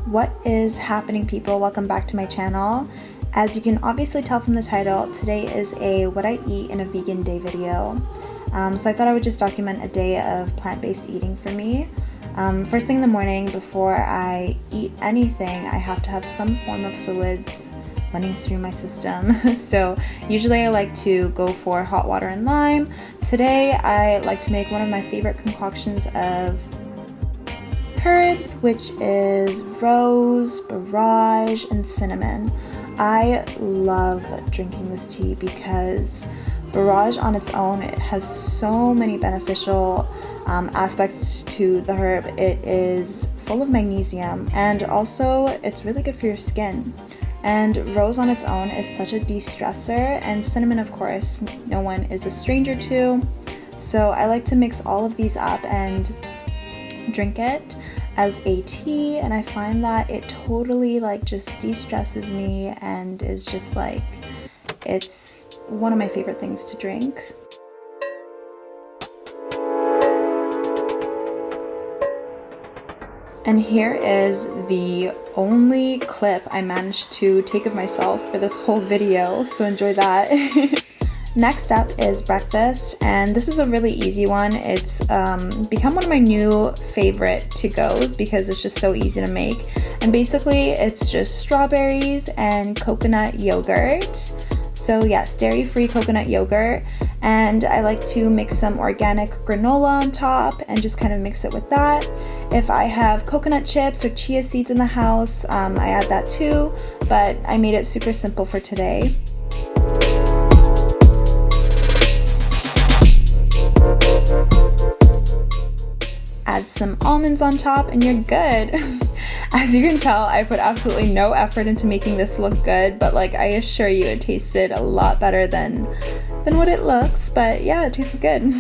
What is happening, people? Welcome back to my channel. As you can obviously tell from the title, today is a what I eat in a vegan day video. So I thought I would just document a day of plant-based eating for me. First thing in the morning, before I eat anything, I have to have some form of fluids running through my system. So usually I like to go for hot water and lime. Today I like to make one of my favorite concoctions of herbs, which is rose, borage, and cinnamon. I love drinking this tea because borage on its own, it has so many beneficial aspects to the herb. It is full of magnesium, and also it's really good for your skin. And rose on its own is such a de-stressor, and cinnamon, of course, no one is a stranger to. So I like to mix all of these up and drink it as a tea, and I find that it totally just de-stresses me and is just it's one of my favorite things to drink. And here is the only clip I managed to take of myself for this whole video, so enjoy that. Next up is breakfast, and this is a really easy one. It's become one of my new favorite to-goes because it's just so easy to make. And basically it's just strawberries and coconut yogurt. So yes, dairy-free coconut yogurt. And I like to mix some organic granola on top and just kind of mix it with that. If I have coconut chips or chia seeds in the house, I add that too, but I made it super simple for today. Add some almonds on top and you're good. As you can tell, I put absolutely no effort into making this look good, but I assure you it tasted a lot better than what it looks. But yeah, it tasted good.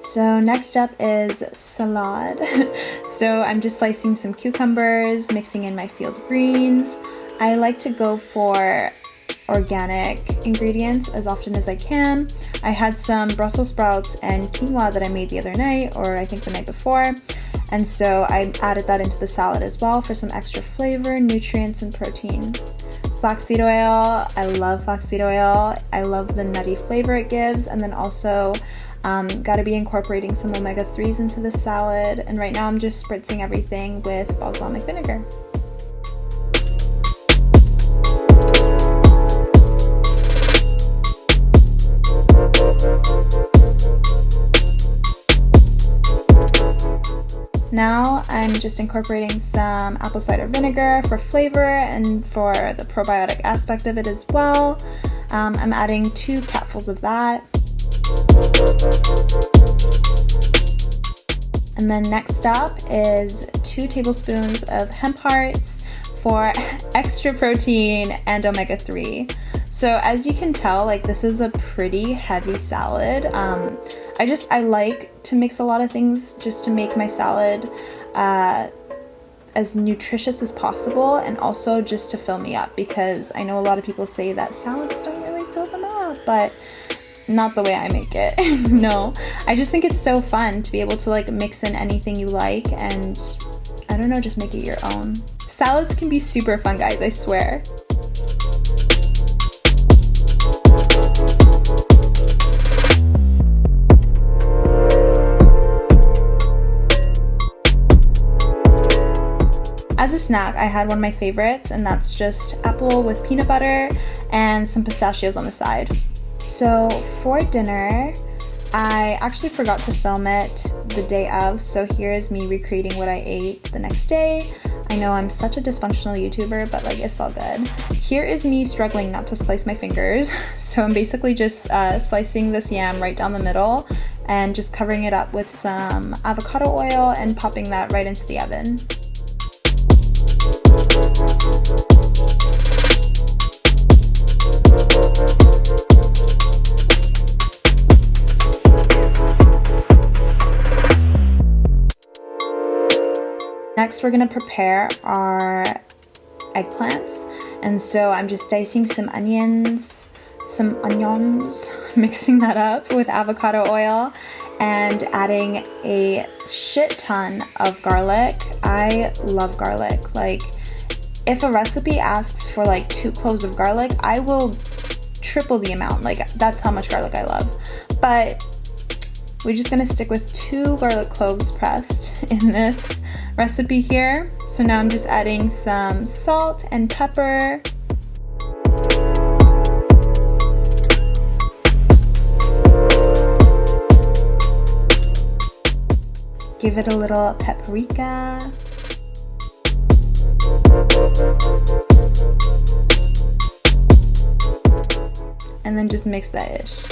So next up is salad. So I'm just slicing some cucumbers, mixing in my field greens. I like to go for organic ingredients as often as I can. I had some Brussels sprouts and quinoa that I made the other night, or I think the night before. And so I added that into the salad as well for some extra flavor, nutrients, and protein. Flaxseed oil, I love flaxseed oil. I love the nutty flavor it gives, and then also got to be incorporating some omega-3s into the salad, and right now I'm just spritzing everything with balsamic vinegar. Now I'm just incorporating some apple cider vinegar for flavor and for the probiotic aspect of it as well. I'm adding 2 cupfuls of that. And then next up is 2 tablespoons of hemp hearts for extra protein and omega-3. So as you can tell, this is a pretty heavy salad. I like to mix a lot of things just to make my salad as nutritious as possible, and also just to fill me up, because I know a lot of people say that salads don't really fill them up, but not the way I make it. No, I just think it's so fun to be able to mix in anything you like and, I don't know, just make it your own. Salads can be super fun, guys, I swear. As a snack, I had one of my favorites, and that's just apple with peanut butter and some pistachios on the side. So for dinner, I actually forgot to film it the day of, so here is me recreating what I ate the next day. I I know I'm such a dysfunctional YouTuber, but like it's all good. Here is me struggling not to slice my fingers. So I'm basically just slicing this yam right down the middle and just covering it up with some avocado oil and popping that right into the oven. Next, we're gonna prepare our eggplants. And so I'm just dicing some onions, mixing that up with avocado oil and adding a shit ton of garlic. I love garlic. Like, if a recipe asks for like 2 cloves of garlic, I will triple the amount. Like, that's how much garlic I love. But we're just gonna stick with 2 garlic cloves pressed in this recipe here. So now I'm just adding some salt and pepper. Give it a little paprika. And then just mix that ish.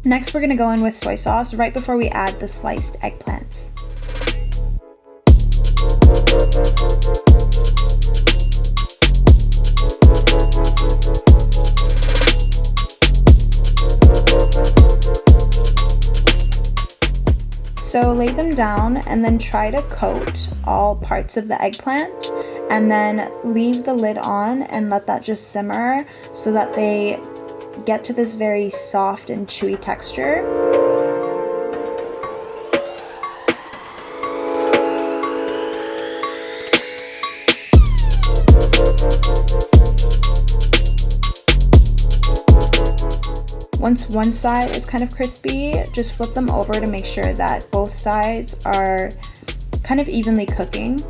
Next, we're gonna go in with soy sauce right before we add the sliced eggplants. So lay them down and then try to coat all parts of the eggplant, and then leave the lid on and let that just simmer so that they get to this very soft and chewy texture. Once one side is kind of crispy, just flip them over to make sure that both sides are kind of evenly cooking.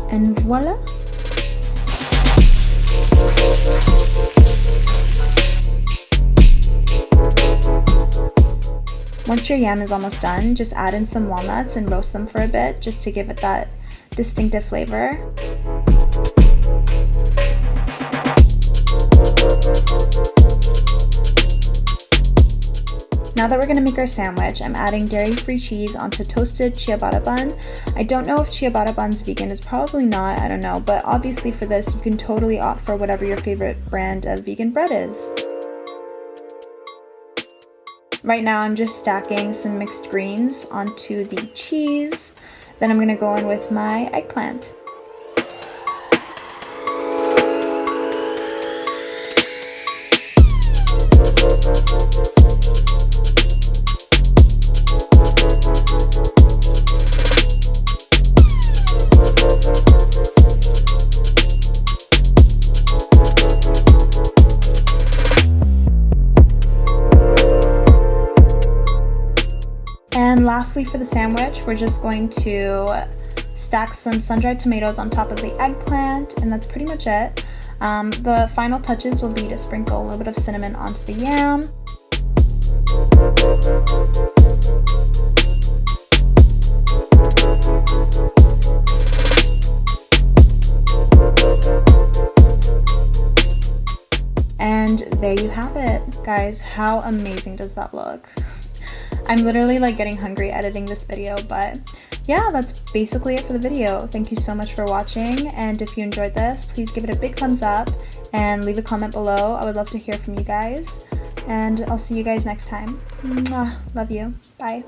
And voila! Once your yam is almost done, just add in some walnuts and roast them for a bit just to give it that distinctive flavor. Now that we're going to make our sandwich, I'm adding dairy-free cheese onto toasted ciabatta bun. I don't know if ciabatta bun's vegan. It's probably not, I don't know, but obviously for this you can totally opt for whatever your favorite brand of vegan bread is. Right now I'm just stacking some mixed greens onto the cheese. Then I'm going to go in with my eggplant. And lastly, for the sandwich, we're just going to stack some sun-dried tomatoes on top of the eggplant, and that's pretty much it. The final touches will be to sprinkle a little bit of cinnamon onto the yam. And there you have it, guys. How amazing does that look? I'm literally like getting hungry editing this video, but yeah, that's basically it for the video. Thank you so much for watching, and if you enjoyed this, please give it a big thumbs up and leave a comment below. I would love to hear from you guys, and I'll see you guys next time. Mwah. Love you. Bye.